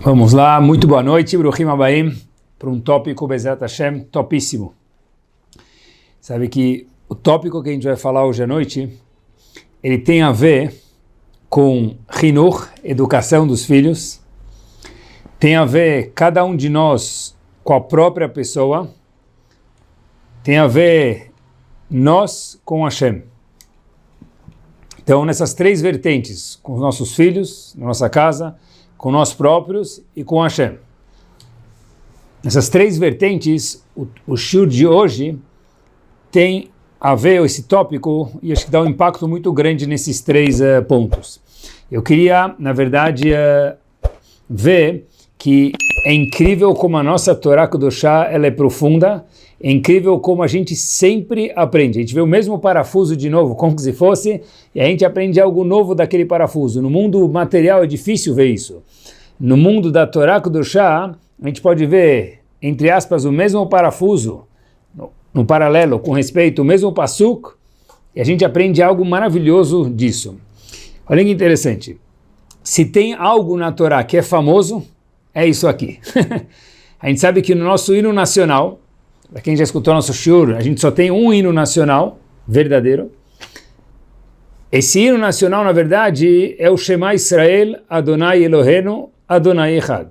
Vamos lá, muito boa noite, Bruhim Abaim, para um tópico, Bezerra Hashem, topíssimo. Sabe que o tópico que a gente vai falar hoje à noite, ele tem a ver com Hinur, educação dos filhos, tem a ver cada um de nós com a própria pessoa, tem a ver nós com Hashem. Então, nessas três vertentes, com os nossos filhos, na nossa casa, com nós próprios e com Hashem. Nessas três vertentes, o shiur de hoje tem a ver esse tópico e acho que dá um impacto muito grande nesses três pontos. Eu queria, na verdade, ver que é incrível como a nossa Torá Kedoshá, ela é profunda, é incrível como a gente sempre aprende. A gente vê o mesmo parafuso de novo, como se fosse, e a gente aprende algo novo daquele parafuso. No mundo material é difícil ver isso. No mundo da Torá Kedoshá, a gente pode ver, entre aspas, o mesmo parafuso, no paralelo, com respeito, o mesmo pasuk, e a gente aprende algo maravilhoso disso. Olha que interessante. Se tem algo na Torá que é famoso, é isso aqui. A gente sabe que no nosso hino nacional, para quem já escutou nosso shiur, a gente só tem um hino nacional verdadeiro. Esse hino nacional, na verdade, é o Shema Israel, Adonai Eloheinu, Adonai Echad.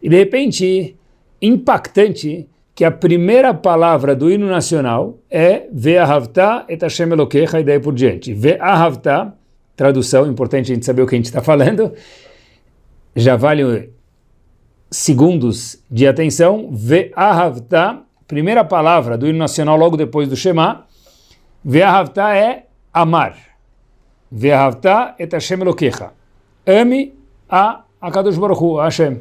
E de repente, impactante, que a primeira palavra do hino nacional é Ve'ahavta et Hashem Elokecha, e daí por diante. Ve'ahavta, tradução, importante a gente saber o que a gente está falando, já vale segundos de atenção. Ve'ahavta, primeira palavra do hino nacional logo depois do Shema, Ve'ahavta é amar. Ve'ahavta et Hashem Elokecha. Ame a Kadosh Baruch Hu, a Hashem.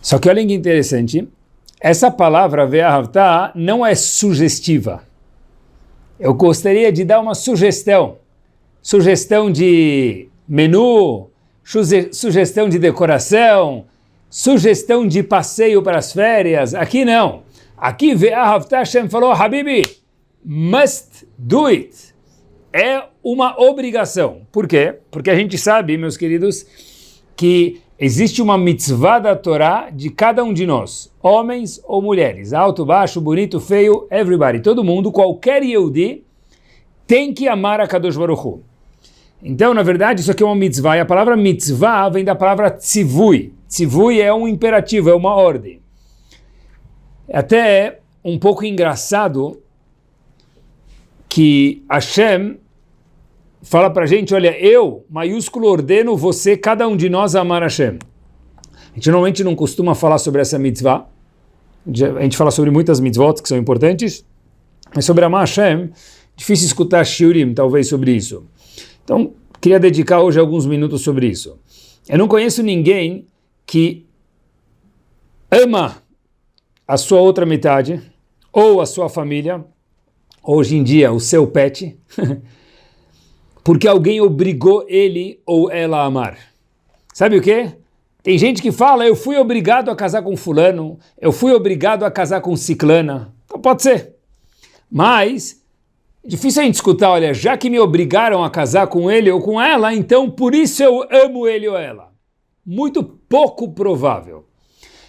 Só que olha que interessante, essa palavra Ve'ahavta não é sugestiva. Eu gostaria de dar uma sugestão. Sugestão de menu, sugestão de decoração, sugestão de passeio para as férias. Aqui não. Aqui Ve'ahavta, Hashem falou, Habibi, must do it. É uma obrigação. Por quê? Porque a gente sabe, meus queridos, que existe uma mitzvah da Torá de cada um de nós, homens ou mulheres, alto, baixo, bonito, feio, everybody, todo mundo, qualquer Yehudi, tem que amar a Kadosh Baruch Hu. Então, na verdade, isso aqui é uma mitzvah, e a palavra mitzvah vem da palavra tzivui. Tzivui é um imperativo, é uma ordem. Até é um pouco engraçado que Hashem fala pra gente, olha, eu, maiúsculo, ordeno você, cada um de nós, a amar Hashem. A gente normalmente não costuma falar sobre essa mitzvah, a gente fala sobre muitas mitzvot que são importantes, mas sobre amar Hashem, difícil escutar shiurim, talvez, sobre isso. Então, queria dedicar hoje alguns minutos sobre isso. Eu não conheço ninguém que ama a sua outra metade, ou a sua família, hoje em dia o seu pet, porque alguém obrigou ele ou ela a amar. Sabe o quê? Tem gente que fala, eu fui obrigado a casar com fulano, eu fui obrigado a casar com ciclana. Então pode ser. Mas, difícil a gente escutar, olha, já que me obrigaram a casar com ele ou com ela, então por isso eu amo ele ou ela. Muito pouco provável.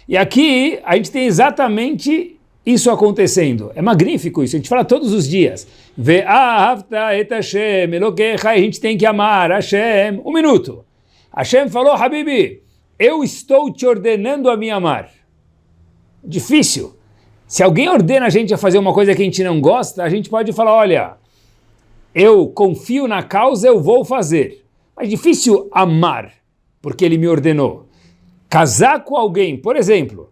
E aqui a gente tem exatamente isso acontecendo. É magnífico isso, a gente fala todos os dias. Ve'ahavta et Hashem Elokecha, a gente tem que amar Hashem. Um minuto. Hashem falou, Habibi, eu estou te ordenando a me amar. Difícil. Se alguém ordena a gente a fazer uma coisa que a gente não gosta, a gente pode falar, olha, eu confio na causa, eu vou fazer. Mas difícil amar, porque ele me ordenou. Casar com alguém, por exemplo,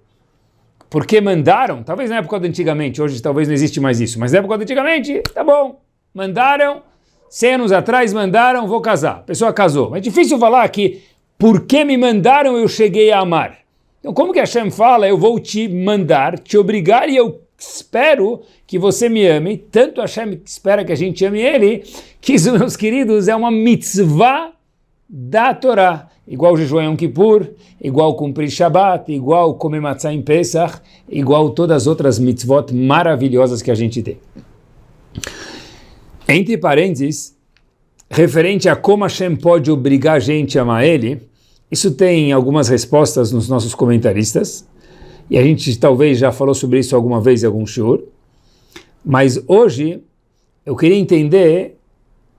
porque mandaram, talvez na época de antigamente, hoje talvez não existe mais isso, mas na época de antigamente, tá bom, mandaram, 100 anos atrás mandaram, vou casar. A pessoa casou. Mas é difícil falar que, porque me mandaram, eu cheguei a amar. Então como que Hashem fala, eu vou te mandar, te obrigar e eu espero que você me ame, tanto Hashem espera que a gente ame ele, que isso, meus queridos, é uma mitzvah da Torá. Igual jejuar em Yom Kippur, igual cumprir Shabbat, igual comer matzah em Pesach, igual todas as outras mitzvot maravilhosas que a gente tem. Entre parênteses, referente a como Hashem pode obrigar a gente a amar ele, isso tem algumas respostas nos nossos comentaristas, e a gente talvez já falou sobre isso alguma vez em algum shiur, mas hoje eu queria entender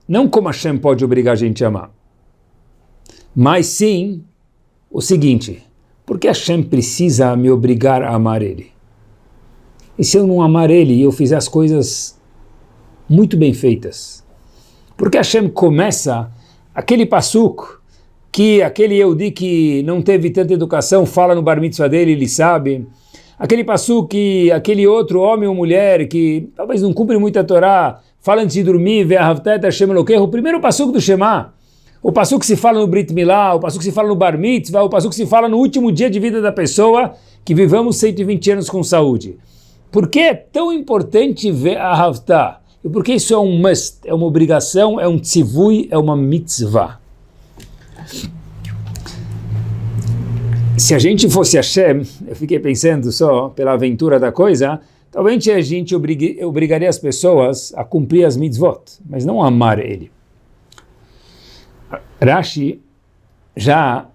não como Hashem pode obrigar a gente a amar, mas sim o seguinte: por que Hashem precisa me obrigar a amar Ele? E se eu não amar Ele e eu fizer as coisas muito bem feitas? Por que Hashem começa aquele pasuk que aquele Yehudi que não teve tanta educação fala no bar mitzvah dele, ele sabe? Aquele pasuk que aquele outro homem ou mulher que talvez não cumpre muito a Torá, fala antes de dormir, ve'ahavta Hashem Elokecha, o primeiro pasuk do Shema, o pasuk que se fala no Brit Milá, o pasuk que se fala no bar mitzvah, o pasuk que se fala no último dia de vida da pessoa, que vivamos 120 anos com saúde. Por que é tão importante ve'ahavta? E por que isso é um must, é uma obrigação, é um tzivui, é uma mitzvah? Se a gente fosse Hashem, eu fiquei pensando só pela aventura da coisa, talvez a gente obrigaria as pessoas a cumprir as mitzvot, mas não a amar Ele. Rashi já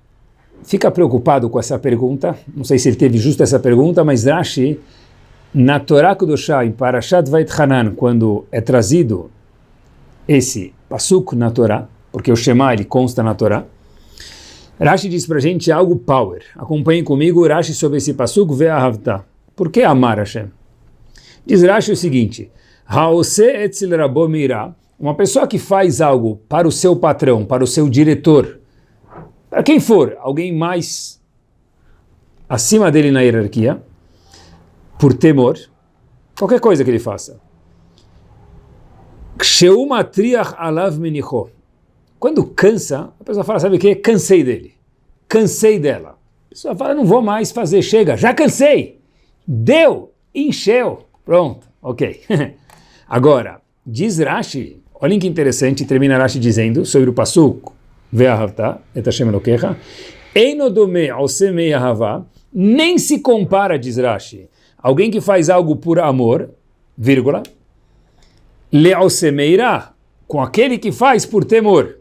fica preocupado com essa pergunta, não sei se ele teve justo essa pergunta, mas Rashi, na Torá Kedoshá, em Parashat Vayetchanan, quando é trazido esse pasuk na Torá, porque o Shema ele consta na Torá, Rashi diz pra gente algo power. Acompanhem comigo Rashi sobre esse pasuk ve'ahavta. Por que amar Hashem? Diz Rashi o seguinte: Haose etzel rabo meira, uma pessoa que faz algo para o seu patrão, para o seu diretor, para quem for, alguém mais acima dele na hierarquia, por temor, qualquer coisa que ele faça. Kshe'u matriach alav menicho. Quando cansa, a pessoa fala, sabe o que? Cansei dele. Cansei dela. A pessoa fala, não vou mais fazer, chega, já cansei. Deu, encheu. Pronto, ok. Agora, diz Rashi, olhem que interessante, termina Rashi dizendo sobre o pasuk, ve'ahavta et Hashem Elokecha, eino dome ao semei ahavá, nem se compara, diz Rashi, alguém que faz algo por amor, vírgula, le'al semeira, com aquele que faz por temor.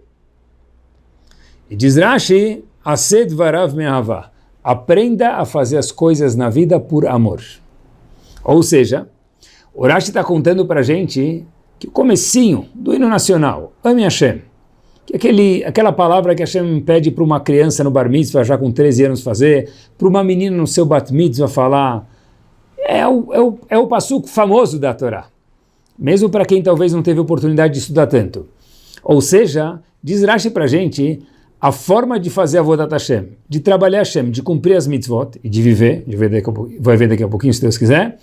E diz Rashi, Ased varav me'ahavá, aprenda a fazer as coisas na vida por amor. Ou seja, o Rashi está contando para a gente que o comecinho do hino nacional, Ame Hashem, que aquela palavra que Hashem pede para uma criança no bar mitzvah já com 13 anos fazer, para uma menina no seu bat mitzvah falar, é o pasuk famoso da Torá, mesmo para quem talvez não teve oportunidade de estudar tanto. Ou seja, diz Rashi para a gente, a forma de fazer a Avodat Hashem, de trabalhar Hashem, de cumprir as mitzvot e de viver, vai ver daqui a pouquinho se Deus quiser,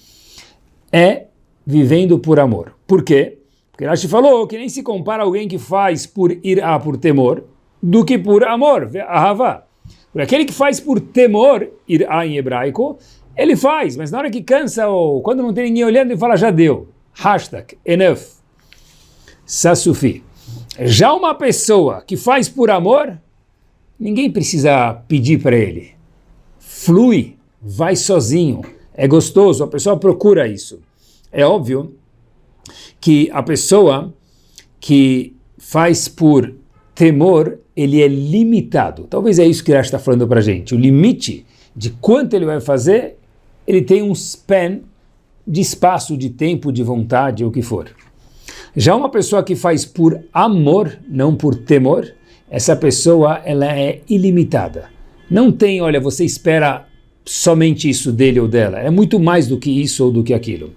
é vivendo por amor. Por quê? Porque Rashi falou que nem se compara alguém que faz por irá, por temor, do que por amor, ahavá. Porque aquele que faz por temor, irá em hebraico, ele faz, mas na hora que cansa ou quando não tem ninguém olhando, ele fala, já deu. Hashtag, enough. Sasufi. Já uma pessoa que faz por amor, ninguém precisa pedir para ele. Flui, vai sozinho. É gostoso, a pessoa procura isso. É óbvio que a pessoa que faz por temor, ele é limitado. Talvez é isso que Rashi está falando para a gente. O limite de quanto ele vai fazer, ele tem um span de espaço, de tempo, de vontade, ou o que for. Já uma pessoa que faz por amor, não por temor, essa pessoa ela é ilimitada. Não tem, olha, você espera somente isso dele ou dela. É muito mais do que isso ou do que aquilo.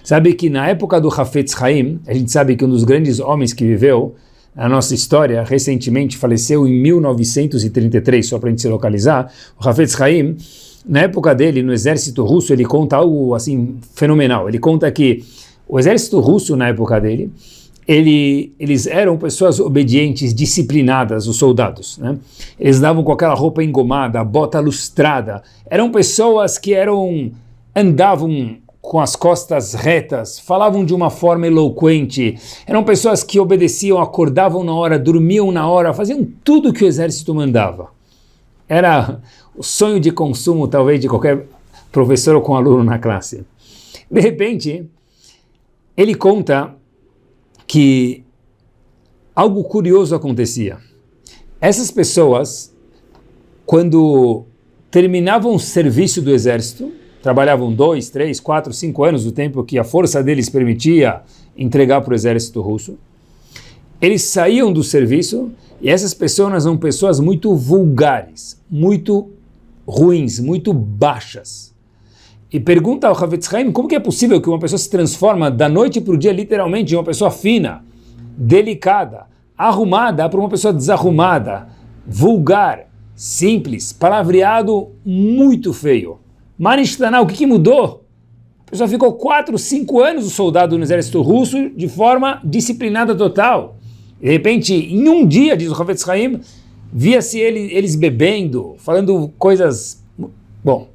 Sabe que na época do Hafetz Haim, a gente sabe que um dos grandes homens que viveu na nossa história, recentemente faleceu em 1933, só para a gente se localizar, o Hafetz Haim, na época dele, no exército russo, ele conta algo assim fenomenal. Ele conta que o exército russo, na época dele, eles eram pessoas obedientes, disciplinadas, os soldados, né? Eles andavam com aquela roupa engomada, bota lustrada. Eram pessoas que andavam com as costas retas, falavam de uma forma eloquente. Eram pessoas que obedeciam, acordavam na hora, dormiam na hora, faziam tudo o que o exército mandava. Era o sonho de consumo, talvez, de qualquer professor ou com aluno na classe. De repente, ele conta que algo curioso acontecia. Essas pessoas quando terminavam o serviço do exército, trabalhavam 2, 3, 4, 5 anos, o tempo que a força deles permitia entregar para o exército russo, eles saíam do serviço e essas pessoas são pessoas muito vulgares, muito ruins, muito baixas. E pergunta ao Havetz Haim como que é possível que uma pessoa se transforma da noite para o dia literalmente em uma pessoa fina, delicada, arrumada para uma pessoa desarrumada, vulgar, simples, palavreado muito feio. Manishtaná, o que mudou? A pessoa ficou 4, 5 anos o soldado no exército russo de forma disciplinada total. De repente, em um dia, diz o Havetz Haim, via-se eles bebendo, falando coisas... Bom,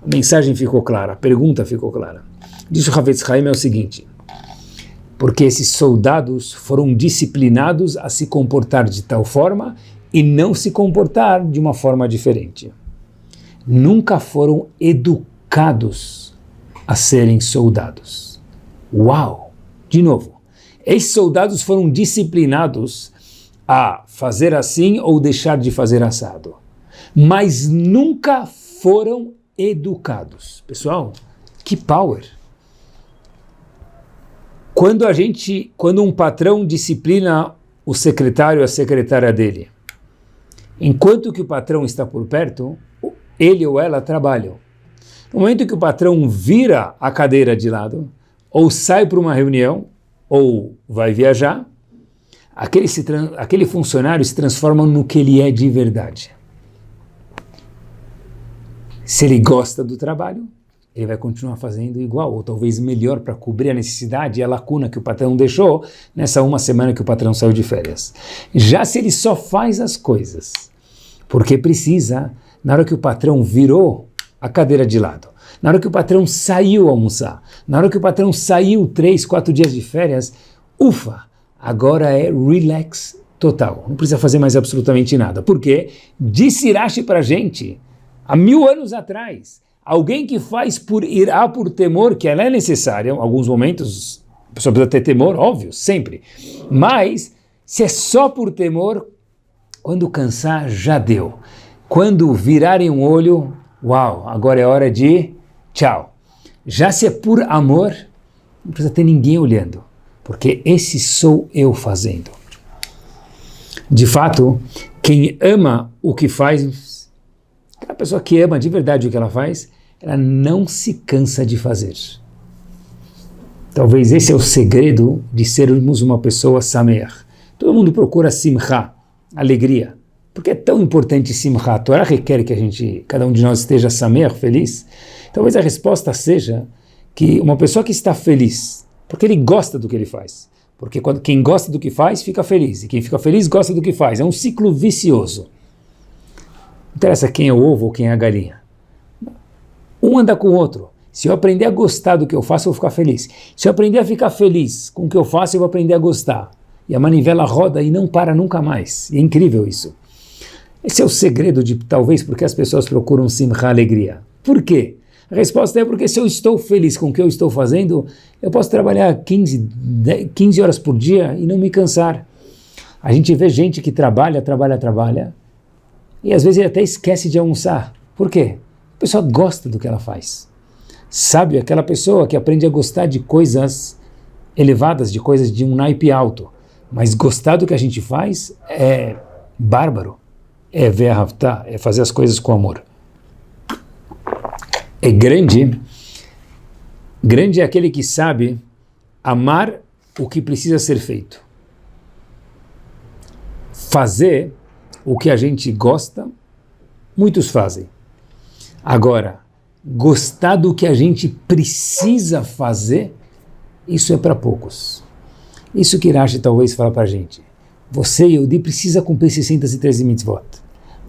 a mensagem ficou clara, a pergunta ficou clara. Diz o Havetz Haim é o seguinte: porque esses soldados foram disciplinados a se comportar de tal forma e não se comportar de uma forma diferente. Nunca foram educados a serem soldados. Uau! De novo, esses soldados foram disciplinados a fazer assim ou deixar de fazer assado, mas nunca foram educados. Pessoal, que power! Quando um patrão disciplina o secretário, a secretária dele, enquanto que o patrão está por perto, ele ou ela trabalham. No momento que o patrão vira a cadeira de lado, ou sai para uma reunião, ou vai viajar, aquele funcionário se transforma no que ele é de verdade. Se ele gosta do trabalho, ele vai continuar fazendo igual, ou talvez melhor, para cobrir a necessidade e a lacuna que o patrão deixou nessa uma semana que o patrão saiu de férias. Já se ele só faz as coisas porque precisa, na hora que o patrão virou a cadeira de lado, na hora que o patrão saiu almoçar, na hora que o patrão saiu 3, 4 dias de férias, ufa, agora é relax total, não precisa fazer mais absolutamente nada. Porque disse Rashi para a gente, há 1000 anos atrás, alguém que faz por irá, por temor, que ela é necessária, em alguns momentos a pessoa precisa ter temor, óbvio, sempre, mas se é só por temor, quando cansar, já deu. Quando virarem um olho, uau, agora é hora de tchau. Já se é por amor, não precisa ter ninguém olhando, porque esse sou eu fazendo. De fato, quem ama o que faz, aquela pessoa que ama de verdade o que ela faz, ela não se cansa de fazer. Talvez esse é o segredo de sermos uma pessoa sameach. Todo mundo procura simcha, alegria. Por que é tão importante simcha? A Torá requer que cada um de nós esteja sameach, feliz. Talvez a resposta seja que uma pessoa que está feliz, porque ele gosta do que ele faz. Porque quem gosta do que faz, fica feliz. E quem fica feliz, gosta do que faz. É um ciclo vicioso. Não interessa quem é o ovo ou quem é a galinha. Um anda com o outro. Se eu aprender a gostar do que eu faço, eu vou ficar feliz. Se eu aprender a ficar feliz com o que eu faço, eu vou aprender a gostar. E a manivela roda e não para nunca mais. E é incrível isso. Esse é o segredo de, talvez, porque as pessoas procuram simcha, alegria. Por quê? A resposta é porque se eu estou feliz com o que eu estou fazendo, eu posso trabalhar 15 horas por dia e não me cansar. A gente vê gente que trabalha, e às vezes ele até esquece de almoçar. Por quê? A pessoa gosta do que ela faz. Sabe, aquela pessoa que aprende a gostar de coisas elevadas, de coisas de um naipe alto. Mas gostar do que a gente faz é bárbaro. É ve'ahavta, é fazer as coisas com amor. É grande é aquele que sabe amar o que precisa ser feito. Fazer o que a gente gosta, muitos fazem. Agora, gostar do que a gente precisa fazer, isso é para poucos. Isso que Rashi talvez fala para a gente. Você, Yehudi, precisa cumprir 613 mitzvot.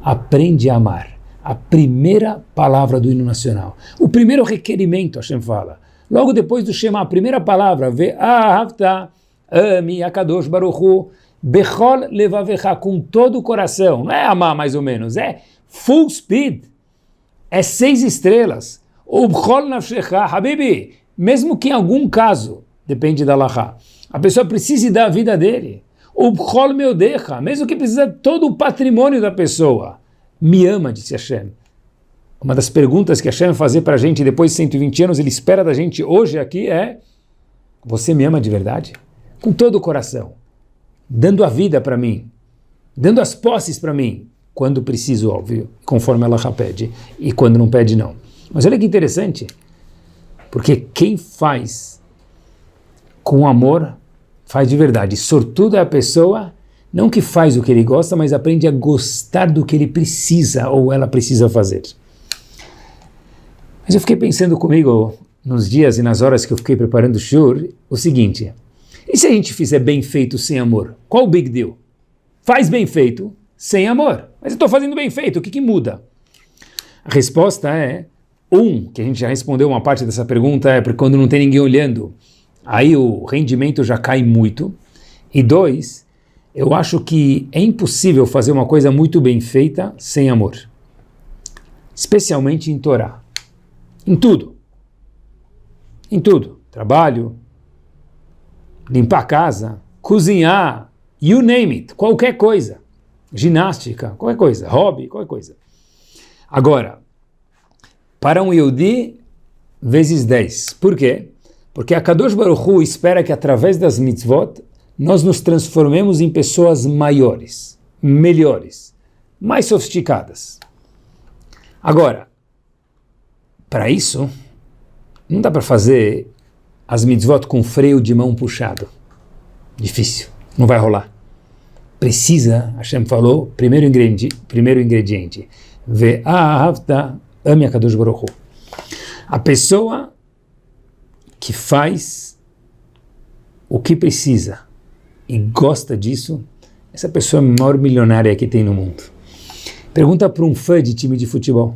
Aprende a amar. A primeira palavra do hino nacional. O primeiro requerimento, Hashem fala. Logo depois do Shema, a primeira palavra, ve'ahavta, ame, akadosh baruch hu, bechol levavecha, com todo o coração. Não é amar mais ou menos, é full speed. É 6 estrelas. O bechol nafshecha, habibi, mesmo que em algum caso, depende da halachá, a pessoa precise dar a vida dele. O bechol meudecha, mesmo que precisa todo o patrimônio da pessoa. me ama, disse Hashem. Uma das perguntas que Hashem vai fazer para a gente depois de 120 anos, ele espera da gente hoje aqui é: você me ama de verdade? Com todo o coração, dando a vida para mim, dando as posses para mim, quando preciso, óbvio, conforme Allah pede, e quando não pede, não. Mas olha que interessante, porque quem faz com amor, faz de verdade. Sortudo é a pessoa, não que faz o que ele gosta, mas aprende a gostar do que ele precisa ou ela precisa fazer. Mas eu fiquei pensando comigo, nos dias e nas horas que eu fiquei preparando o shur, o seguinte: e se a gente fizer bem feito sem amor? Qual o big deal? Faz bem feito sem amor. Mas eu estou fazendo bem feito, o que muda? A resposta é, que a gente já respondeu uma parte dessa pergunta, é porque quando não tem ninguém olhando, aí o rendimento já cai muito. E 2, eu acho que é impossível fazer uma coisa muito bem feita sem amor. Especialmente em Torá. Em tudo. Em tudo. Trabalho, limpar a casa, cozinhar, you name it, qualquer coisa. Ginástica, qualquer coisa. Hobby, qualquer coisa. Agora, para um Yehudi, vezes 10. Por quê? Porque a Kadosh Baruch Hu espera que através das mitzvot nós nos transformemos em pessoas maiores, melhores, mais sofisticadas. Agora, para isso, não dá para fazer as mitzvot com freio de mão puxado. Difícil, não vai rolar. Precisa, Hashem falou, primeiro ingrediente, ve'ahavta, ame a Kadosh Baruch Hu. A pessoa que faz o que precisa e gosta disso, essa pessoa é a maior milionária que tem no mundo. Pergunta para um fã de time de futebol.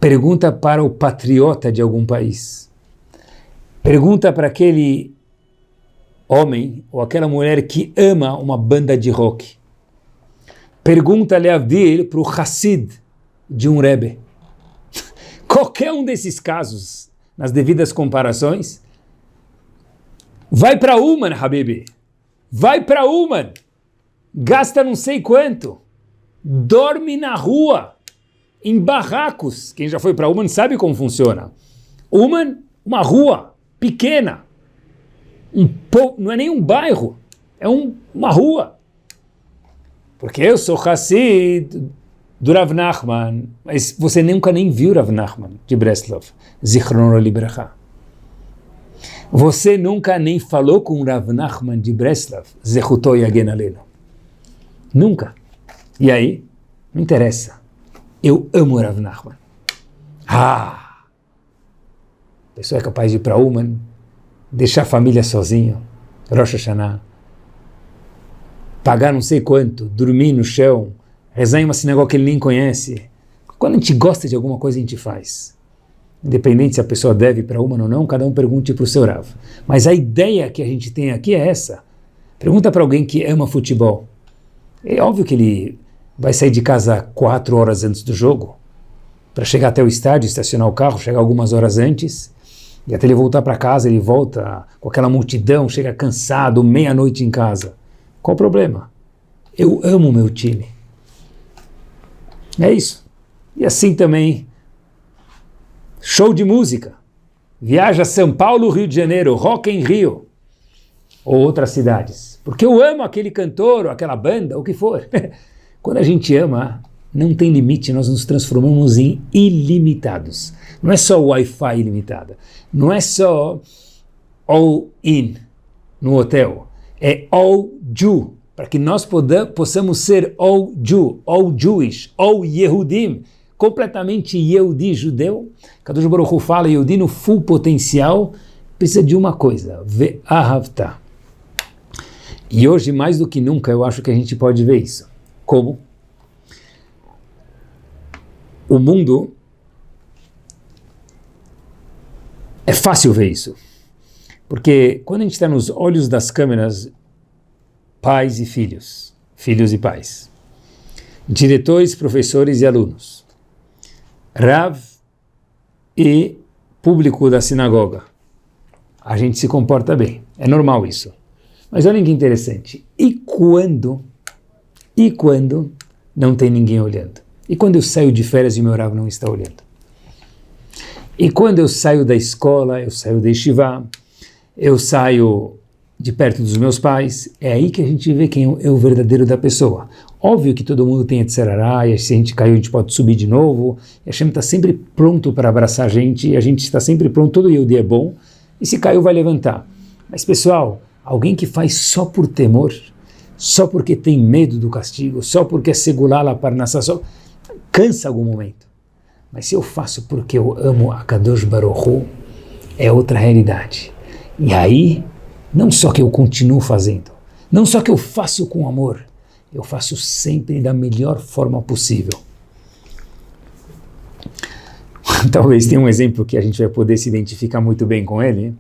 Pergunta para o patriota de algum país. Pergunta para aquele homem ou aquela mulher que ama uma banda de rock. Pergunta, leavdil, para o Hassid de um Rebbe. Qualquer um desses casos, nas devidas comparações, vai para Uman, Habibi. Vai para Uman. Gasta não sei quanto. Dorme na rua. Em barracos. Quem já foi para Uman sabe como funciona. Uman, uma rua pequena. Não é nem um bairro. É uma rua. Porque eu sou Hassid do Rav Nachman. Mas você nunca nem viu Rav Nachman de Breslov. Zichrono Libracha. Você nunca nem falou com Rav Nachman de Breslov. Zechuto Yagen Aleno. Nunca. E aí? Não interessa. Eu amo Rav Nachman. A pessoa é capaz de ir para Uman, deixar a família sozinho, Rosh Hashanah, pagar não sei quanto, dormir no chão, rezar em uma sinagoga que ele nem conhece. Quando a gente gosta de alguma coisa, a gente faz. Independente se a pessoa deve ir para Uman ou não, cada um pergunte para o seu Rav. Mas a ideia que a gente tem aqui é essa. Pergunta para alguém que ama futebol. É óbvio que ele vai sair de casa 4 horas antes do jogo, para chegar até o estádio, estacionar o carro, chegar algumas horas antes, e até ele voltar para casa, ele volta com aquela multidão, chega cansado, meia-noite em casa. Qual o problema? Eu amo o meu time. É isso. E assim também, show de música. Viaja a São Paulo, Rio de Janeiro, Rock em Rio, ou outras cidades. Porque eu amo aquele cantor, ou aquela banda, ou o que for. Quando a gente ama, não tem limite, nós nos transformamos em ilimitados. Não é só Wi-Fi ilimitado, não é só all-in no hotel, é all-Jew, para que nós possamos ser all-Jew, all-Jewish, all-Yehudim, completamente Yehudi, judeu. Kadosh Baruch Hu fala, Yehudi no full potencial, precisa de uma coisa, ve'ahavta. E hoje, mais do que nunca, eu acho que a gente pode ver isso. Como? O mundo, é fácil ver isso, porque quando a gente está nos olhos das câmeras, pais e filhos, filhos e pais, diretores, professores e alunos, Rav e público da sinagoga, a gente se comporta bem, é normal isso. Mas olha que interessante, e quando não tem ninguém olhando. E quando eu saio de férias e meu Rav não está olhando? E quando eu saio da escola, eu saio da yeshiva, eu saio de perto dos meus pais, é aí que a gente vê quem é o verdadeiro da pessoa. Óbvio que todo mundo tem etzerará, e se a gente caiu, a gente pode subir de novo, e a Hashem está sempre pronto para abraçar a gente está sempre pronto, todo Yehudi é bom, e se caiu vai levantar. Mas pessoal, alguém que faz só por temor, só porque tem medo do castigo, só porque é segurar lá para nascer, só cansa algum momento. Mas se eu faço porque eu amo a Kadosh Baruch Hu, é outra realidade. E aí, não só que eu continuo fazendo, não só que eu faço com amor, eu faço sempre da melhor forma possível. Talvez tenha um exemplo que a gente vai poder se identificar muito bem com ele.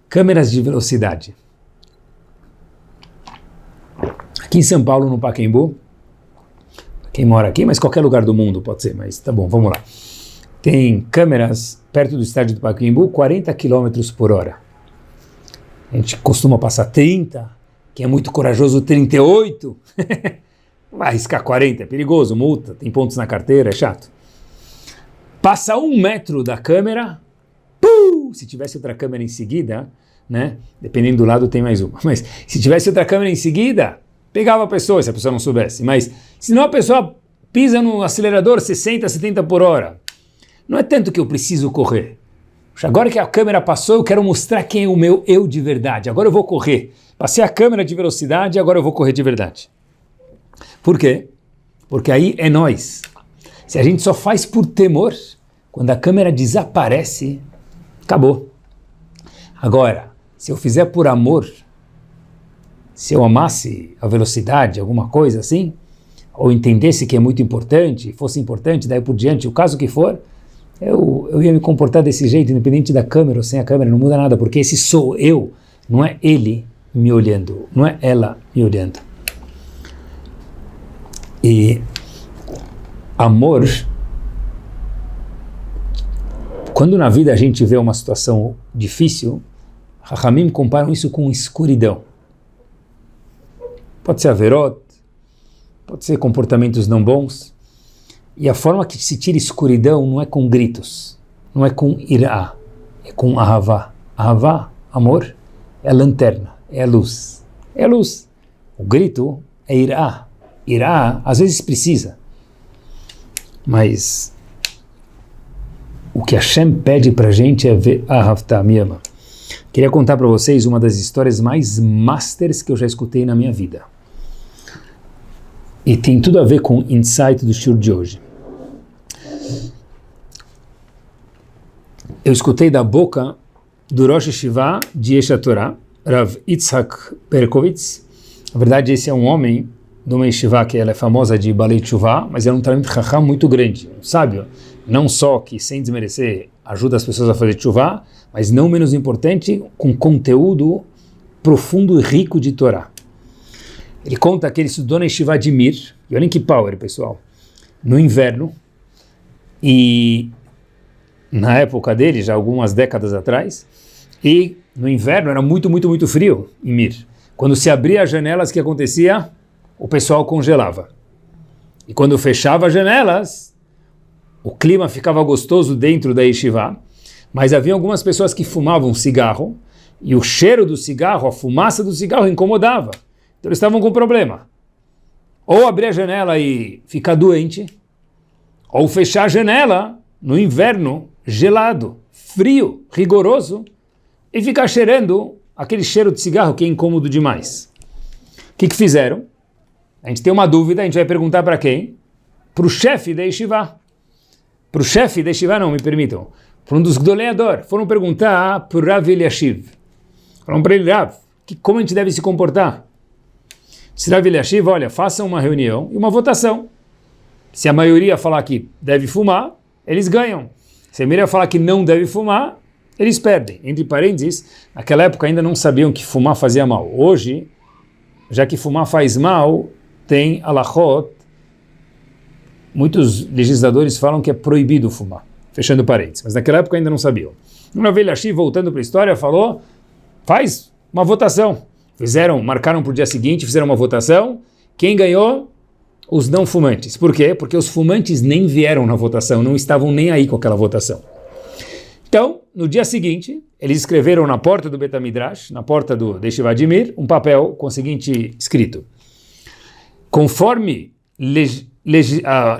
Câmeras de velocidade. Aqui em São Paulo, no Pacaembu, quem mora aqui, mas qualquer lugar do mundo pode ser, mas tá bom, vamos lá. Tem câmeras perto do estádio do Pacaembu, 40 km por hora. A gente costuma passar 30, quem é muito corajoso, 38. Vai arriscar 40, é perigoso, multa, tem pontos na carteira, é chato. Passa 1 metro da câmera, se tivesse outra câmera em seguida, né? Dependendo do lado tem mais uma, mas se tivesse outra câmera em seguida, pegava a pessoa, se a pessoa não soubesse, mas senão a pessoa pisa no acelerador 60, 70 por hora. Não é tanto que eu preciso correr. Agora que a câmera passou, eu quero mostrar quem é o meu eu de verdade. Agora eu vou correr. Passei a câmera de velocidade, agora eu vou correr de verdade. Por quê? Porque aí é nós. Se a gente só faz por temor, quando a câmera desaparece, acabou. Agora, se eu fizer por amor, se eu amasse a velocidade, alguma coisa assim, ou entendesse que é muito importante, fosse importante, daí por diante, o caso que for, eu ia me comportar desse jeito, independente da câmera ou sem a câmera, não muda nada, porque esse sou eu, não é ele me olhando, não é ela me olhando. E amor, quando na vida a gente vê uma situação difícil, Chachamim comparam isso com escuridão. Pode ser averot, pode ser comportamentos não bons, e a forma que se tira escuridão não é com gritos, não é com irá, é com ahavá. Ahavá, amor, é a lanterna, é a luz. É a luz. O grito é irá. Irá, às vezes precisa. Mas o que Hashem pede para a gente é ver ahavta, me ama. Queria contar para vocês uma das histórias mais masters que eu já escutei na minha vida. E tem tudo a ver com o insight do shiur de hoje. Eu escutei da boca do Rosh Yeshiva de Yesh HaTorah, Rav Yitzhak Perkovitz. Na verdade, esse é um homem de uma yeshiva que ela é famosa de Balei Tshuva, mas é um talmid chacham muito grande, um sábio. Não só que, sem desmerecer, ajuda as pessoas a fazer tshuva, mas não menos importante, com conteúdo profundo e rico de Torá. Ele conta que ele estudou na yeshiva de Mir, e olhem que power, pessoal, no inverno, e na época dele, já algumas décadas atrás, e no inverno era muito, muito, muito frio em Mir. Quando se abria as janelas, o que acontecia? O pessoal congelava. E quando fechava as janelas, o clima ficava gostoso dentro da yeshiva, mas havia algumas pessoas que fumavam cigarro, e o cheiro do cigarro, a fumaça do cigarro incomodava. Então eles estavam com problema. Ou abrir a janela e ficar doente, ou fechar a janela no inverno gelado, frio, rigoroso, e ficar cheirando aquele cheiro de cigarro que é incômodo demais. O que fizeram? A gente tem uma dúvida, a gente vai perguntar para quem? Para o chefe da yeshiva. Para o chefe da yeshiva, não, me permitam. Para um dos Gdolei Hador. Foram perguntar para o Rav Eliashiv. Falaram para ele, Rav, como a gente deve se comportar? Se Rav Eliashiv, olha, façam uma reunião e uma votação. Se a maioria falar que deve fumar, eles ganham. Se a maioria falar que não deve fumar, eles perdem. Entre parênteses, naquela época ainda não sabiam que fumar fazia mal. Hoje, já que fumar faz mal, tem alachot. Muitos legisladores falam que é proibido fumar. Fechando parênteses. Mas naquela época ainda não sabiam. Uma vez Eliashiv, voltando para a história, falou, faz uma votação. Marcaram para o dia seguinte, fizeram uma votação. Quem ganhou? os não fumantes. Por quê? Porque os fumantes nem vieram na votação, não estavam nem aí com aquela votação. Então, no dia seguinte, eles escreveram na porta do Bet HaMidrash, na porta do Yeshiva de Mir, um papel com o seguinte escrito: conforme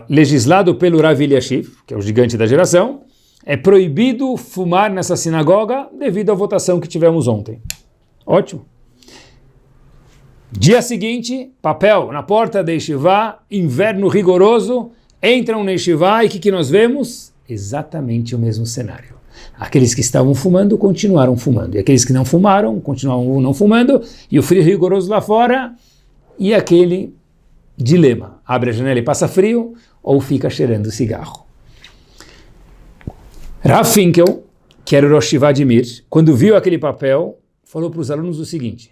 legislado pelo Rav Eliashiv, que é o gigante da geração, é proibido fumar nessa sinagoga devido à votação que tivemos ontem. Ótimo. Dia seguinte, papel na porta da Yeshiva, inverno rigoroso, entram na Yeshiva e o que nós vemos? Exatamente o mesmo cenário. Aqueles que estavam fumando continuaram fumando, e aqueles que não fumaram continuaram não fumando, e o frio rigoroso lá fora, e aquele dilema: abre a janela e passa frio, ou fica cheirando cigarro. Rav Finkel, que era o Rosh Yeshiva de Mir, quando viu aquele papel, falou para os alunos o seguinte,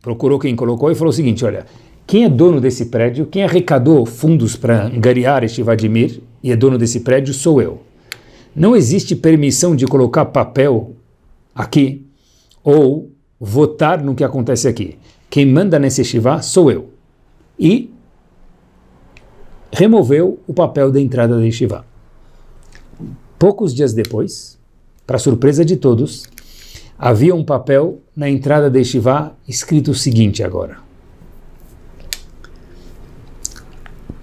procurou quem colocou e falou o seguinte: olha, quem é dono desse prédio, quem arrecadou fundos para angariar Yeshiva de Mir e é dono desse prédio sou eu. Não existe permissão de colocar papel aqui ou votar no que acontece aqui. Quem manda nesse Yeshiva sou eu. E removeu o papel da entrada da Yeshiva. Poucos dias depois, para surpresa de todos, havia um papel na entrada da Yeshiva escrito o seguinte agora: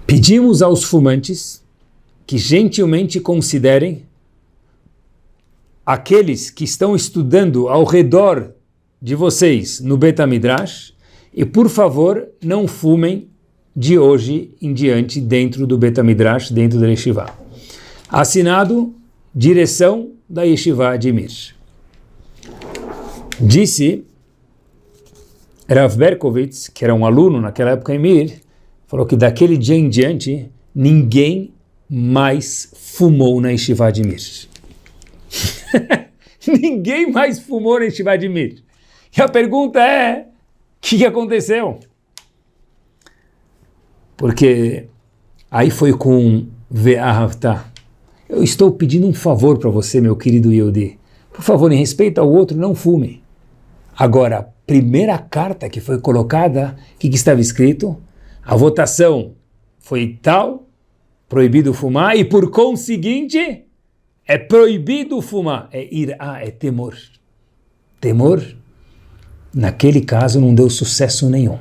pedimos aos fumantes que gentilmente considerem aqueles que estão estudando ao redor de vocês no Bet HaMidrash e, por favor, não fumem de hoje em diante dentro do Bet HaMidrash, dentro da Yeshiva. Assinado, direção da Yeshiva de Mir. Disse Rav Berkovitz, que era um aluno naquela época em Mir, falou que daquele dia em diante ninguém mais fumou na Yeshiva de Mir. Ninguém mais fumou na Yeshiva de Mir. E a pergunta é: o que aconteceu? Porque aí foi com Ve'ahavta. Eu estou pedindo um favor para você, meu querido Yehudi. Por favor, em respeito ao outro, não fume. Agora, a primeira carta que foi colocada, o que estava escrito? A votação foi tal, proibido fumar, e por conseguinte, é proibido fumar. É irá, é temor. Temor, naquele caso, não deu sucesso nenhum.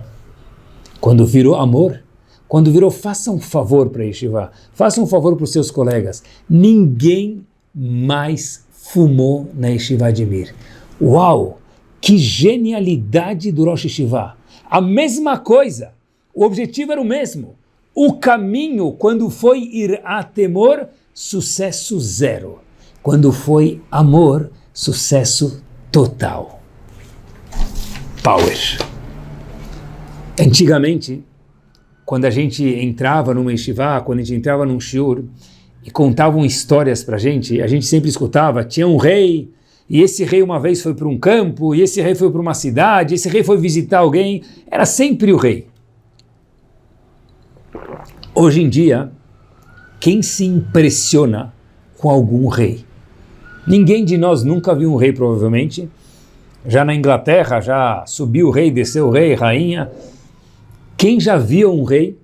Quando virou amor, quando virou faça um favor para a Yeshiva, faça um favor para os seus colegas, ninguém mais fumou na Yeshiva de Mir. Uau! Que genialidade do Rosh Yeshiva! A mesma coisa, o objetivo era o mesmo. O caminho, quando foi ir a temor, sucesso zero. Quando foi amor, sucesso total. Power. Antigamente, quando a gente entrava numa yeshiva, quando a gente entrava num shiur, e contavam histórias para a gente sempre escutava, tinha um rei, e esse rei uma vez foi para um campo, e esse rei foi para uma cidade, esse rei foi visitar alguém, era sempre o rei. Hoje em dia, quem se impressiona com algum rei? Ninguém de nós nunca viu um rei, provavelmente. Já na Inglaterra, já subiu o rei, desceu o rei, rainha. Quem já viu um rei?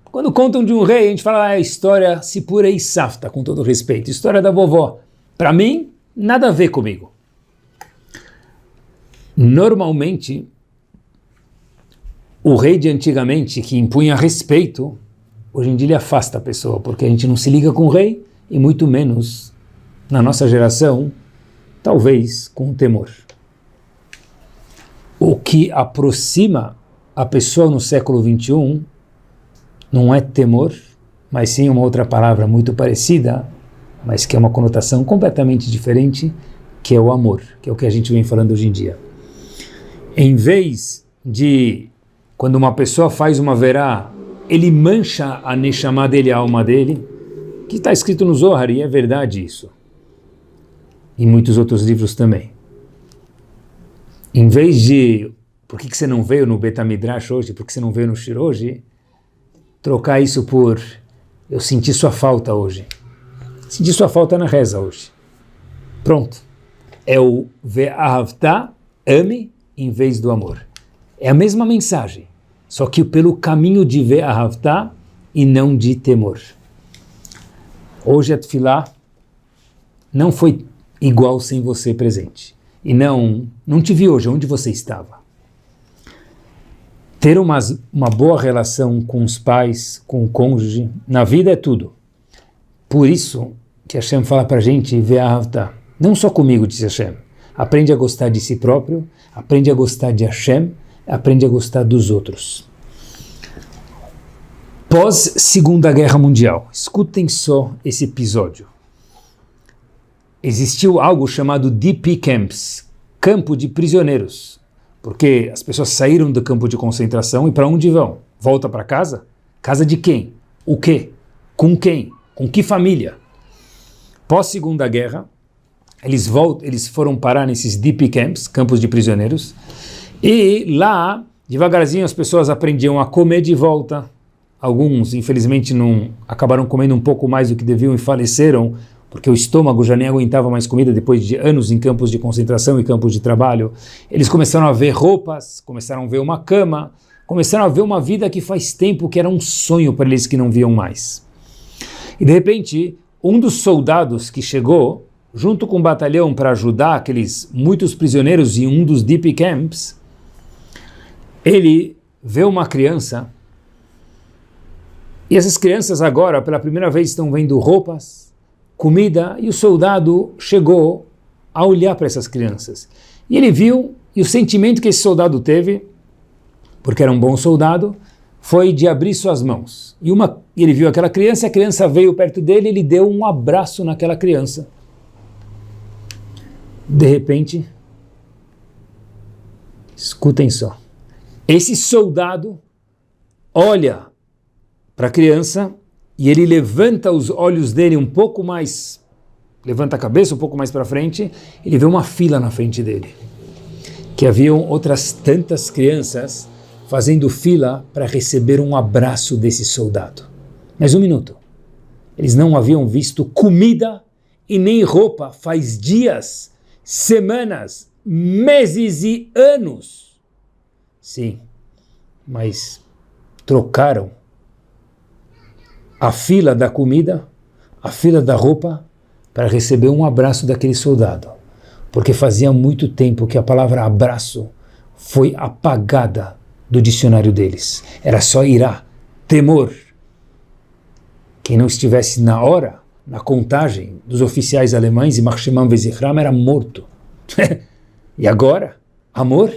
Quando contam de um rei, a gente fala a história Sipurei Safta, com todo respeito, história da vovó. Para mim, nada a ver comigo. Normalmente, o rei de antigamente, que impunha respeito, hoje em dia ele afasta a pessoa, porque a gente não se liga com o rei, e muito menos, na nossa geração, talvez com o temor. O que aproxima a pessoa no século XXI não é temor, mas sim uma outra palavra muito parecida, mas que é uma conotação completamente diferente, que é o amor, que é o que a gente vem falando hoje em dia. Em vez de, quando uma pessoa faz uma verá, ele mancha a neshama dele, a alma dele, que está escrito no Zohar, e é verdade isso. E muitos outros livros também. Em vez de, por que você não veio no Bet HaMidrash hoje, por que você não veio no Shir hoje, trocar isso por, eu senti sua falta hoje. Senti sua falta na reza hoje. Pronto. É o Ve'ahavta, ame, em vez do amor. É a mesma mensagem, só que pelo caminho de Ve'ahavta, e não de temor. Hoje a Tefilá não foi igual sem você presente. E não te vi hoje, onde você estava. Ter uma boa relação com os pais, com o cônjuge, na vida é tudo. Por isso que Hashem fala para a gente, Ve'ahavta, não só comigo, diz Hashem, aprende a gostar de si próprio, aprende a gostar de Hashem, aprende a gostar dos outros. Pós Segunda Guerra Mundial, escutem só esse episódio. Existiu algo chamado DP Camps, campo de prisioneiros, porque as pessoas saíram do campo de concentração e para onde vão? Volta para casa? Casa de quem? O quê? Com quem? Com que família? Pós Segunda Guerra, eles foram parar nesses DP Camps, campos de prisioneiros, e lá, devagarzinho, as pessoas aprendiam a comer de volta. Alguns, infelizmente, acabaram comendo um pouco mais do que deviam e faleceram, porque o estômago já nem aguentava mais comida depois de anos em campos de concentração e campos de trabalho. Eles começaram a ver roupas, começaram a ver uma cama, começaram a ver uma vida que faz tempo que era um sonho para eles que não viam mais. E de repente, um dos soldados que chegou, junto com o batalhão para ajudar aqueles muitos prisioneiros em um dos DP Camps, ele vê uma criança. E essas crianças agora, pela primeira vez, estão vendo roupas, comida, e o soldado chegou a olhar para essas crianças. E ele viu, e o sentimento que esse soldado teve, porque era um bom soldado, foi de abrir suas mãos. E ele viu aquela criança, a criança veio perto dele, ele deu um abraço naquela criança. De repente, escutem só, esse soldado olha para a criança, e ele levanta os olhos dele um pouco mais, levanta a cabeça um pouco mais para frente, ele vê uma fila na frente dele, que haviam outras tantas crianças fazendo fila para receber um abraço desse soldado. Mas um minuto, eles não haviam visto comida e nem roupa faz dias, semanas, meses e anos. Sim, mas trocaram a fila da comida, a fila da roupa, para receber um abraço daquele soldado. Porque fazia muito tempo que a palavra abraço foi apagada do dicionário deles. Era só irá, temor. Quem não estivesse na hora, na contagem dos oficiais alemães, e Marshman Vezichram era morto. E agora, amor?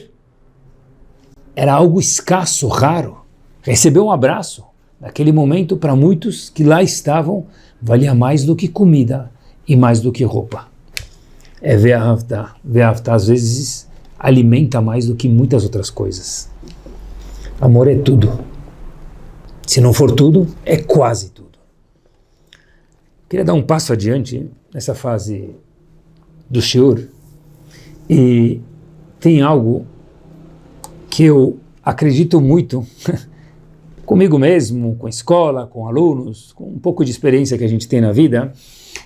Era algo escasso, raro. Receber um abraço. Naquele momento, para muitos que lá estavam, valia mais do que comida e mais do que roupa. É Ve'ahavta. Ve'ahavta, às vezes, alimenta mais do que muitas outras coisas. Amor é tudo. Se não for tudo, é quase tudo. Queria dar um passo adiante nessa fase do shiur. E tem algo que eu acredito muito comigo mesmo, com a escola, com alunos, com um pouco de experiência que a gente tem na vida,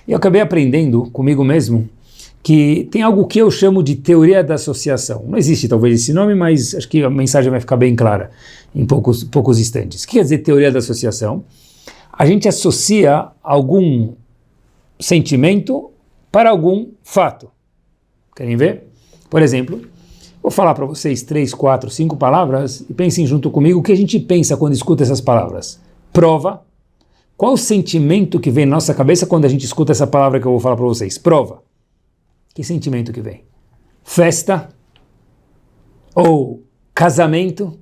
e eu acabei aprendendo comigo mesmo que tem algo que eu chamo de teoria da associação. Não existe talvez esse nome, mas acho que a mensagem vai ficar bem clara em poucos instantes. O que quer dizer teoria da associação? A gente associa algum sentimento para algum fato. Querem ver? Por exemplo, vou falar para vocês 3, 4, 5 palavras e pensem junto comigo o que a gente pensa quando escuta essas palavras. Prova. Qual o sentimento que vem na nossa cabeça quando a gente escuta essa palavra que eu vou falar para vocês? Prova. Que sentimento que vem? Festa? Ou casamento?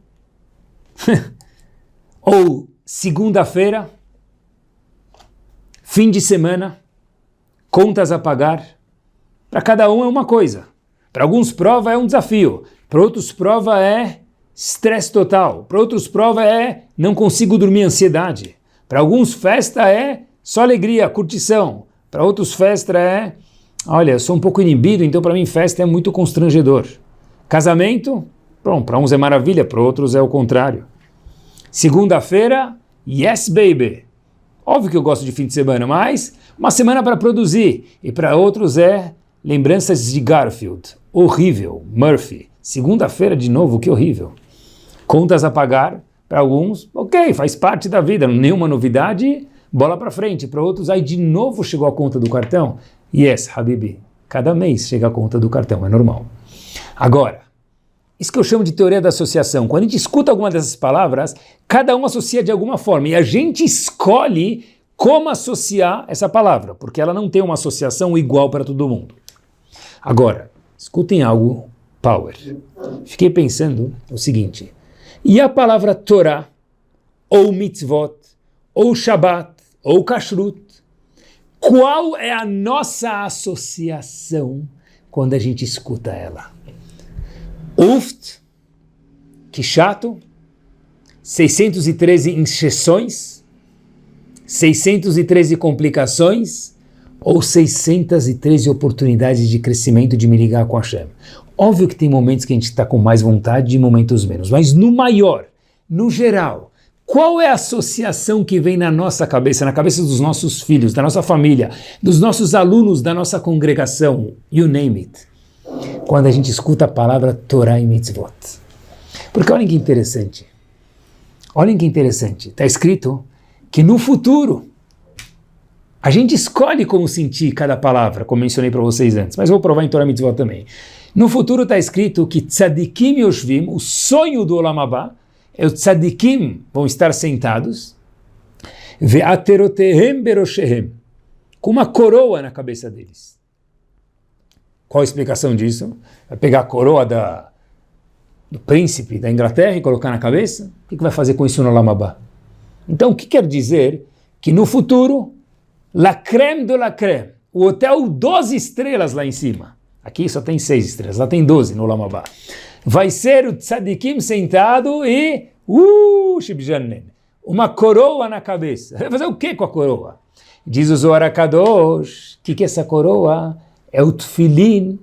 Ou segunda-feira? Fim de semana? Contas a pagar? Para cada um é uma coisa. Para alguns prova é um desafio. Para outros prova é estresse total. Para outros prova é não consigo dormir, ansiedade. Para alguns festa é só alegria, curtição. Para outros festa é, olha, eu sou um pouco inibido, então para mim festa é muito constrangedor. Casamento, bom, para uns é maravilha, para outros é o contrário. Segunda-feira, yes baby. Óbvio que eu gosto de fim de semana, mas uma semana para produzir. E para outros é lembranças de Garfield. Horrível. Murphy. Segunda-feira de novo, que horrível. Contas a pagar. Para alguns, ok, faz parte da vida, nenhuma novidade, bola para frente. Para outros, aí de novo chegou a conta do cartão. Yes, Habibi, cada mês chega a conta do cartão, é normal. Agora, isso que eu chamo de teoria da associação. Quando a gente escuta alguma dessas palavras, cada um associa de alguma forma. E a gente escolhe como associar essa palavra, porque ela não tem uma associação igual para todo mundo. Agora, escutem algo, power. Fiquei pensando o seguinte, e a palavra Torá, ou mitzvot, ou Shabbat, ou Kashrut, qual é a nossa associação quando a gente escuta ela? Uft, que chato, 613 injeções, 613 complicações, ou 613 oportunidades de crescimento de me ligar com Hashem. Óbvio que tem momentos que a gente está com mais vontade e momentos menos, mas no maior, no geral, qual é a associação que vem na nossa cabeça, na cabeça dos nossos filhos, da nossa família, dos nossos alunos, da nossa congregação, you name it, quando a gente escuta a palavra Torá e Mitzvot? Porque olhem que interessante, está escrito que no futuro, a gente escolhe como sentir cada palavra, como mencionei para vocês antes, mas vou provar em Torá e Mitzvot também. No futuro está escrito que Tzadikim Yoshvim, o sonho do Olam Haba, é o Tzadikim vão estar sentados, Ve'aterotehem beroshehem, com uma coroa na cabeça deles. Qual a explicação disso? Vai pegar a coroa do príncipe da Inglaterra e colocar na cabeça? O que vai fazer com isso no Olam Haba? Então, o que quer dizer? Que no futuro, la crème de la crème, o hotel 12 estrelas lá em cima, aqui só tem 6 estrelas, lá tem 12 no Olam Haba, vai ser o tzadikim sentado e shibjanen, uma coroa na cabeça. Vai fazer o que com a coroa? Diz o Zohar HaKadosh, que é essa coroa? É o tefilim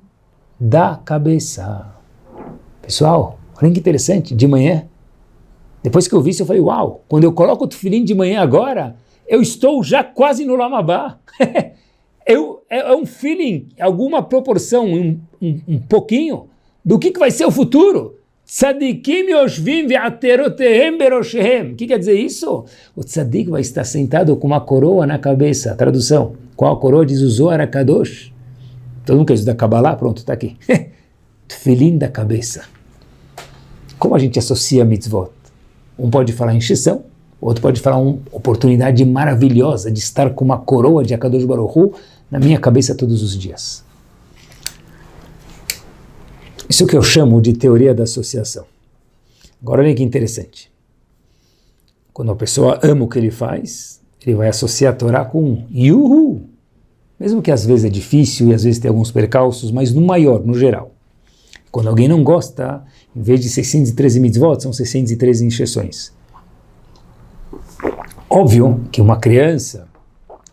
da cabeça. Pessoal, olha que interessante, de manhã, depois que eu vi isso eu falei, uau, quando eu coloco o tefilim de manhã agora, eu estou já quase no Olam Haba. É um feeling, alguma proporção, um pouquinho, do que vai ser o futuro. Tzadikim yoshvim ve'aterotehem beroshehem. O que quer dizer isso? O tzadik vai estar sentado com uma coroa na cabeça. Tradução. Qual a coroa? Diz o Zohar HaKadosh. Todo mundo quer estudar Kabbalah? Pronto, está aqui. Tefilim da cabeça. Como a gente associa mitzvot? Um pode falar encheção, outro pode falar uma oportunidade maravilhosa de estar com uma coroa de HaKadosh Baruch Hu na minha cabeça todos os dias. Isso que eu chamo de teoria da associação. Agora olha que interessante. Quando a pessoa ama o que ele faz, ele vai associar a Torá com Yuhu. Mesmo que às vezes é difícil e às vezes tem alguns percalços, mas no maior, no geral. Quando alguém não gosta, em vez de 613 mitzvot, são 613 injeções. Óbvio que uma criança,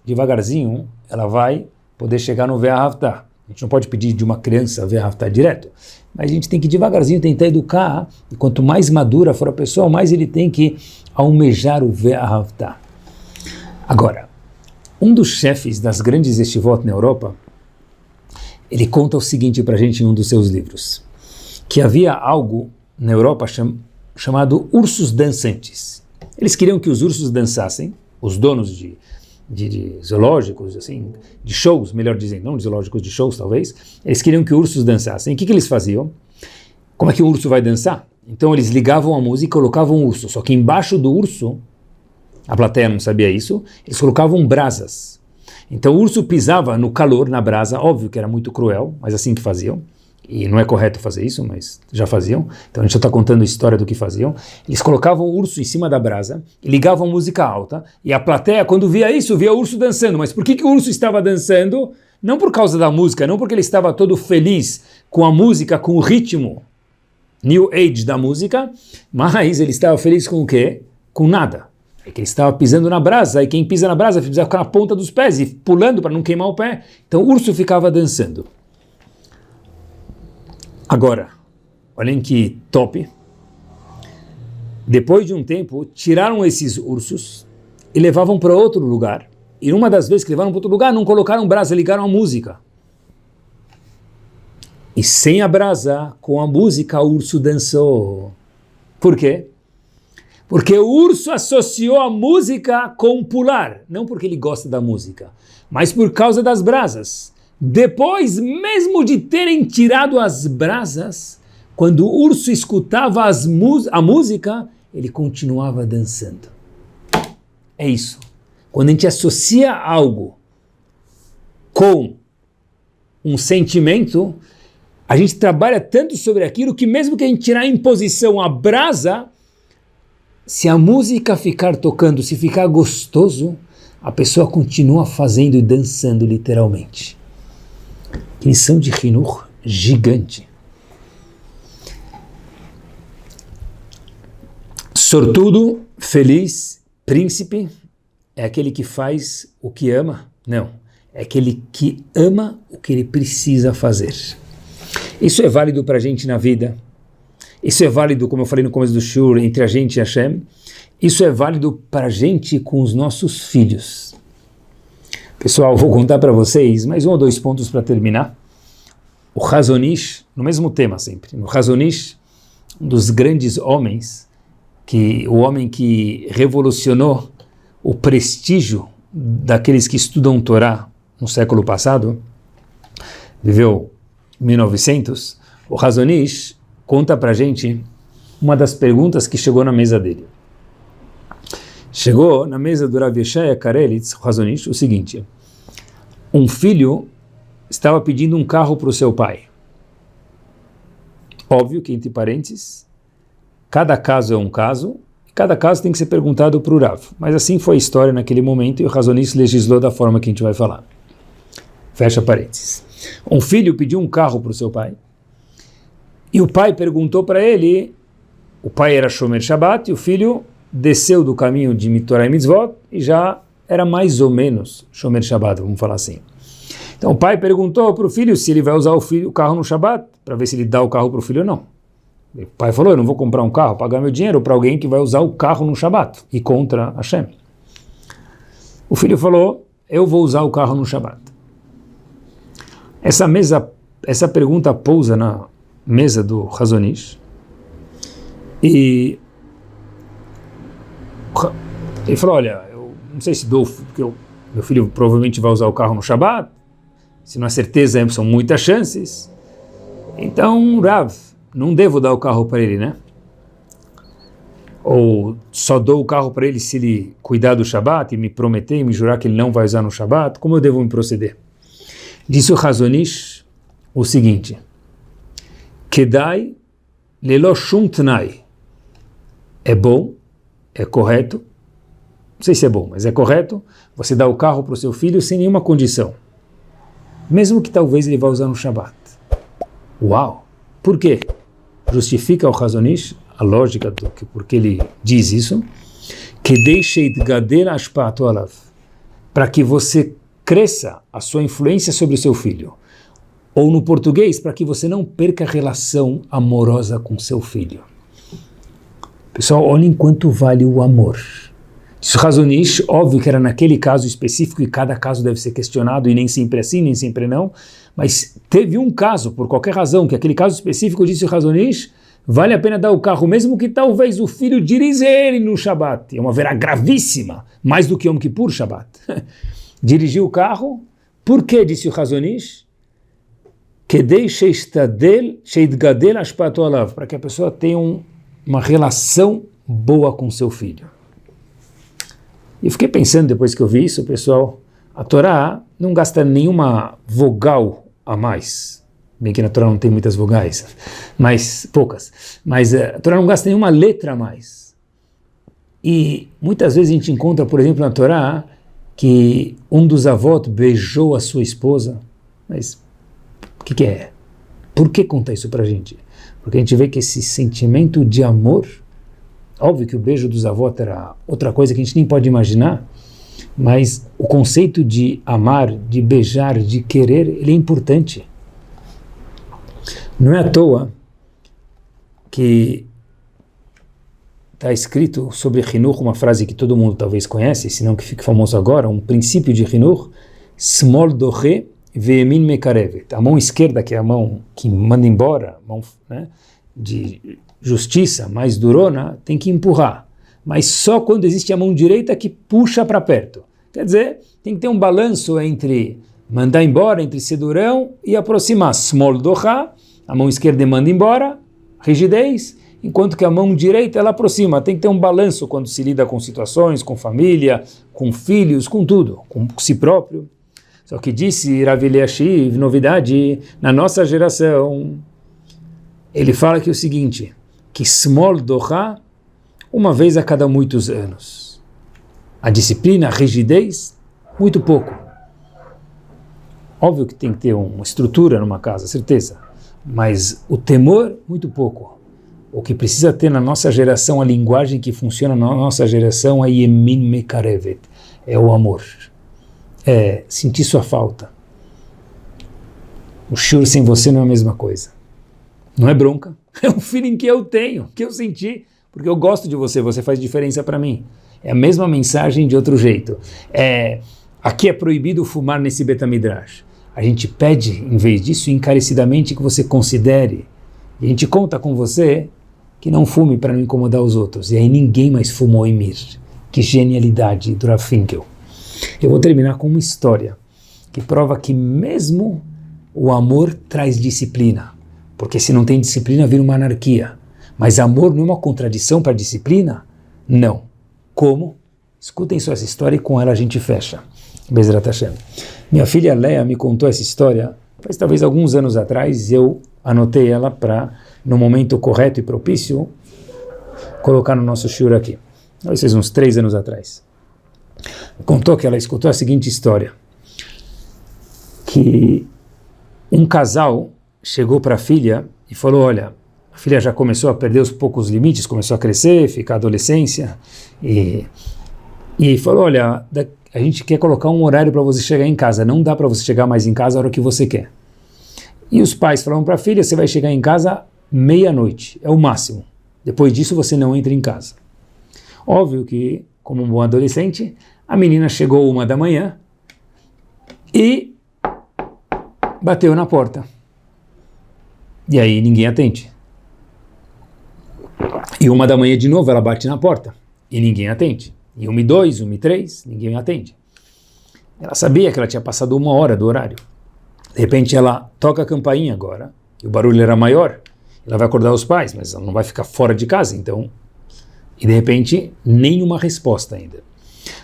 devagarzinho, ela vai poder chegar no Ve'ahavta. A gente não pode pedir de uma criança Ve'ahavta direto, mas a gente tem que devagarzinho tentar educar, e quanto mais madura for a pessoa, mais ele tem que almejar o Ve'ahavta. Agora, um dos chefes das grandes yeshivot na Europa, ele conta o seguinte para a gente em um dos seus livros, que havia algo na Europa chamado ursos dançantes. Eles queriam que os ursos dançassem, os donos de zoológicos, assim, de shows, melhor dizendo, não de zoológicos, de shows talvez, eles queriam que ursos dançassem. O que eles faziam? Como é que o urso vai dançar? Então eles ligavam a música e colocavam um urso, só que embaixo do urso, a plateia não sabia isso, eles colocavam brasas. Então o urso pisava no calor, na brasa, óbvio que era muito cruel, mas assim que faziam. E não é correto fazer isso, mas já faziam. Então a gente já está contando a história do que faziam. Eles colocavam o urso em cima da brasa, ligavam música alta, e a plateia, quando via isso, via o urso dançando. Mas por que o urso estava dançando? Não por causa da música, não porque ele estava todo feliz com a música, com o ritmo New Age da música, mas ele estava feliz com o quê? Com nada. É que ele estava pisando na brasa, e quem pisa na brasa precisa ficar na ponta dos pés, e pulando para não queimar o pé. Então o urso ficava dançando. Agora, olhem que top. Depois de um tempo, tiraram esses ursos e levavam para outro lugar. E uma das vezes que levaram para outro lugar, não colocaram brasa, ligaram a música. E sem a brasa, com a música, o urso dançou. Por quê? Porque o urso associou a música com pular, não porque ele gosta da música, mas por causa das brasas. Depois, mesmo de terem tirado as brasas, quando o urso escutava a música, ele continuava dançando. É isso. Quando a gente associa algo com um sentimento, a gente trabalha tanto sobre aquilo que mesmo que a gente tirar em posição a brasa, se a música ficar tocando, se ficar gostoso, a pessoa continua fazendo e dançando literalmente. Que lição de Hinur gigante. Sortudo, feliz, príncipe, é aquele que faz o que ama? Não, é aquele que ama o que ele precisa fazer. Isso é válido para a gente na vida. Isso é válido, como eu falei no começo do shur, entre a gente e Hashem. Isso é válido para a gente com os nossos filhos. Pessoal, vou contar para vocês mais 1 ou 2 pontos para terminar. O Chazon Ish, no mesmo tema sempre, no Chazon Ish, um dos grandes homens, o homem que revolucionou o prestígio daqueles que estudam Torá no século passado, viveu em 1900, o Chazon Ish conta para a gente uma das perguntas que chegou na mesa dele. Chegou na mesa do Rav Yeshaya Karelitz, o Chazon Ish, o seguinte: um filho estava pedindo um carro para o seu pai. Óbvio que, entre parênteses, cada caso é um caso, e cada caso tem que ser perguntado para o Rav. Mas assim foi a história naquele momento, e o Chazon Ish legislou da forma que a gente vai falar. Fecha parênteses. Um filho pediu um carro para o seu pai, e o pai perguntou para ele, o pai era Shomer Shabbat, e o filho desceu do caminho de Torah e Mitzvot, e já era mais ou menos Shomer Shabbat, vamos falar assim. Então o pai perguntou para o filho se ele vai usar o carro no Shabbat, para ver se ele dá o carro para o filho ou não. O pai falou: eu não vou comprar um carro, pagar meu dinheiro para alguém que vai usar o carro no Shabbat, e contra Hashem. O filho falou: eu vou usar o carro no Shabbat. Essa pergunta pousa na mesa do Chazon Ish, e ele falou: olha, eu não sei se dou, porque meu filho provavelmente vai usar o carro no Shabbat, se não é certeza, são muitas chances, então, Rav, não devo dar o carro para ele, né? Ou só dou o carro para ele se ele cuidar do Shabbat e me prometer e me jurar que ele não vai usar no Shabbat? Como eu devo me proceder? Disse o Chazon Ish o seguinte: Kedai lelo shum tnai. É bom, é correto, não sei se é bom, mas é correto você dar o carro para o seu filho sem nenhuma condição, mesmo que talvez ele vá usar no Shabbat. Uau! Por quê? Justifica o Chazon Ish a lógica do que porque ele diz isso, que deixe gadel ashpatu alav, para que você cresça a sua influência sobre o seu filho, ou no português, para que você não perca a relação amorosa com seu filho. Pessoal, olhem quanto vale o amor. Isso Chazon Ish, óbvio que era naquele caso específico, e cada caso deve ser questionado, e nem sempre assim, nem sempre não, mas teve um caso, por qualquer razão, que aquele caso específico, disse o Chazon Ish, vale a pena dar o carro, mesmo que talvez o filho dirija ele no Shabbat. É uma verá gravíssima, mais do que Yom Kippur Shabbat. Dirigiu o carro, por que, disse o Chazon Ish? Para que a pessoa tenha uma relação boa com seu filho. E eu fiquei pensando, depois que eu vi isso, pessoal, a Torá não gasta nenhuma vogal a mais. Bem que na Torá não tem muitas vogais, mas poucas. Mas a Torá não gasta nenhuma letra a mais. E muitas vezes a gente encontra, por exemplo, na Torá, que um dos avós beijou a sua esposa. Mas o que é? Por que conta isso pra gente? Porque a gente vê que esse sentimento de amor, óbvio que o beijo dos avós era outra coisa que a gente nem pode imaginar, mas o conceito de amar, de beijar, de querer, ele é importante. Não é à toa que está escrito sobre Hinur uma frase que todo mundo talvez conhece, se não que fique famoso agora, um princípio de Hinur: Smol doche ve'emin mekarevet. A mão esquerda, que é a mão que manda embora, mão, né, de justiça, mais durona, tem que empurrar. mas só quando existe a mão direita que puxa para perto. Quer dizer, tem que ter um balanço entre mandar embora, entre ser durão e aproximar. Smol doha, a mão esquerda manda embora, rigidez, enquanto que a mão direita ela aproxima. Tem que ter um balanço quando se lida com situações, com família, com filhos, com tudo, com si próprio. Só que disse Rav Eliashiv, novidade, na nossa geração, ele fala que é o seguinte, que Smol doha, uma vez a cada muitos anos. A disciplina, a rigidez, muito pouco. Óbvio que tem que ter uma estrutura numa casa, certeza. Mas o temor, muito pouco. O que precisa ter na nossa geração, a linguagem que funciona na nossa geração é Yemin Mekarevet, é o amor. É sentir sua falta. O shiur sem você não é a mesma coisa. Não é bronca, é um feeling que eu tenho, que eu senti, porque eu gosto de você, você faz diferença para mim. É a mesma mensagem de outro jeito. Aqui é proibido fumar nesse Betamidrash. A gente pede, em vez disso, encarecidamente que você considere. E a gente conta com você que não fume para não incomodar os outros. E aí ninguém mais fumou em Mir. Que genialidade do Rav Finkel. Eu vou terminar com uma história que prova que mesmo o amor traz disciplina. Porque se não tem disciplina, vira uma anarquia. Mas amor não é uma contradição para a disciplina? Não. Como? Escutem só essa história e com ela a gente fecha. Bezrat Hashem. Minha filha Leia me contou essa história faz talvez alguns anos atrás, eu anotei ela para, no momento correto e propício, colocar no nosso shiur aqui. Talvez uns 3 anos atrás. Contou que ela escutou a seguinte história, que um casal chegou para a filha e falou, olha, a filha já começou a perder os poucos limites, começou a crescer, ficar adolescência, e falou, olha, a gente quer colocar um horário para você chegar em casa, não dá para você chegar mais em casa a hora que você quer. E os pais falaram para a filha, você vai chegar em casa meia-noite, é o máximo. Depois disso você não entra em casa. Óbvio que, como um bom adolescente, a menina chegou 1 da manhã e bateu na porta. E aí ninguém atende. E 1 da manhã de novo ela bate na porta e ninguém atende. E 1:02, 1:03, ninguém atende. Ela sabia que ela tinha passado 1 hora do horário. De repente ela toca a campainha agora, e o barulho era maior. Ela vai acordar os pais, mas ela não vai ficar fora de casa, então... E de repente, nenhuma resposta ainda.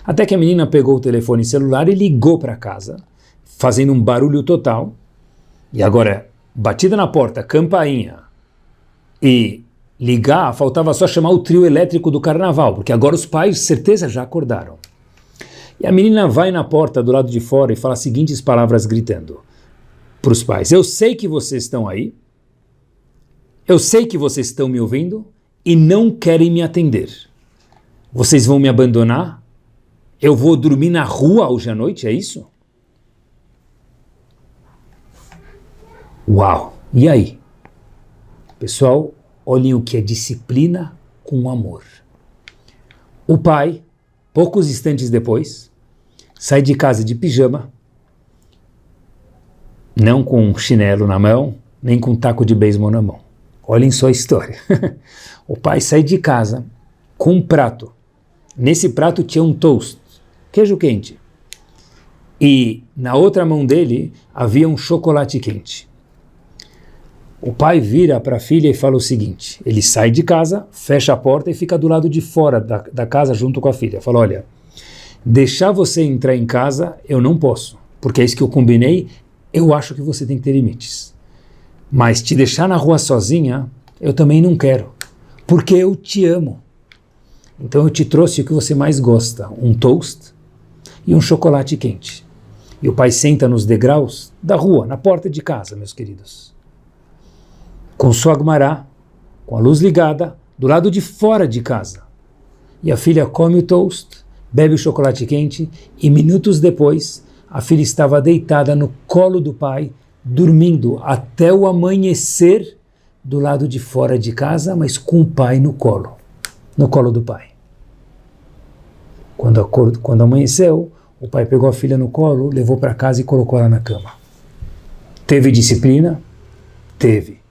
Até que a menina pegou o telefone celular e ligou para casa, fazendo um barulho total. E agora, batida na porta, campainha, e ligar, faltava só chamar o trio elétrico do carnaval, porque agora os pais, certeza, já acordaram. E a menina vai na porta do lado de fora e fala as seguintes palavras gritando para os pais. Eu sei que vocês estão aí, eu sei que vocês estão me ouvindo e não querem me atender. Vocês vão me abandonar? Eu vou dormir na rua hoje à noite, é isso? Uau! E aí? Pessoal, olhem o que é disciplina com amor. O pai, poucos instantes depois, sai de casa de pijama, não com um chinelo na mão, nem com um taco de beisebol na mão. Olhem só a história. O pai sai de casa com um prato. Nesse prato tinha um toast, queijo quente. E na outra mão dele havia um chocolate quente. O pai vira para a filha e fala o seguinte, ele sai de casa, fecha a porta e fica do lado de fora da casa junto com a filha. Fala, olha, deixar você entrar em casa eu não posso, porque é isso que eu combinei, eu acho que você tem que ter limites. Mas te deixar na rua sozinha, eu também não quero, porque eu te amo. Então eu te trouxe o que você mais gosta, um toast e um chocolate quente. E o pai senta nos degraus da rua, na porta de casa, meus queridos. Com sua Agmará, com a luz ligada, do lado de fora de casa. E a filha come o toast, bebe o chocolate quente, e minutos depois, a filha estava deitada no colo do pai, dormindo até o amanhecer, do lado de fora de casa, mas com o pai no colo do pai. Quando amanheceu, o pai pegou a filha no colo, levou para casa e colocou ela na cama. Teve disciplina? Teve.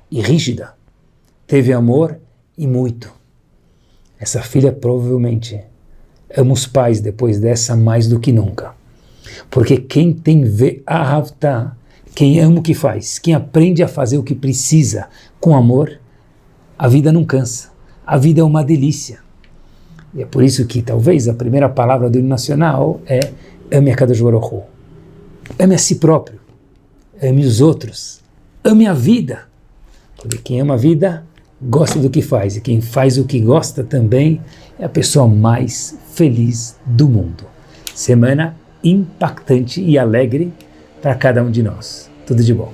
E rígida. Teve amor e muito. essa filha provavelmente ama os pais depois dessa mais do que nunca. Porque quem tem ve'ahavta, quem ama o que faz, quem aprende a fazer o que precisa com amor, a vida não cansa, a vida é uma delícia. E é por isso que talvez a primeira palavra do hino nacional é ame a Kadosh Baruch Hu. Ame a si próprio, ame os outros, ame a vida. Porque quem ama a vida, gosta do que faz. E quem faz o que gosta também é a pessoa mais feliz do mundo. Semana impactante e alegre para cada um de nós. Tudo de bom.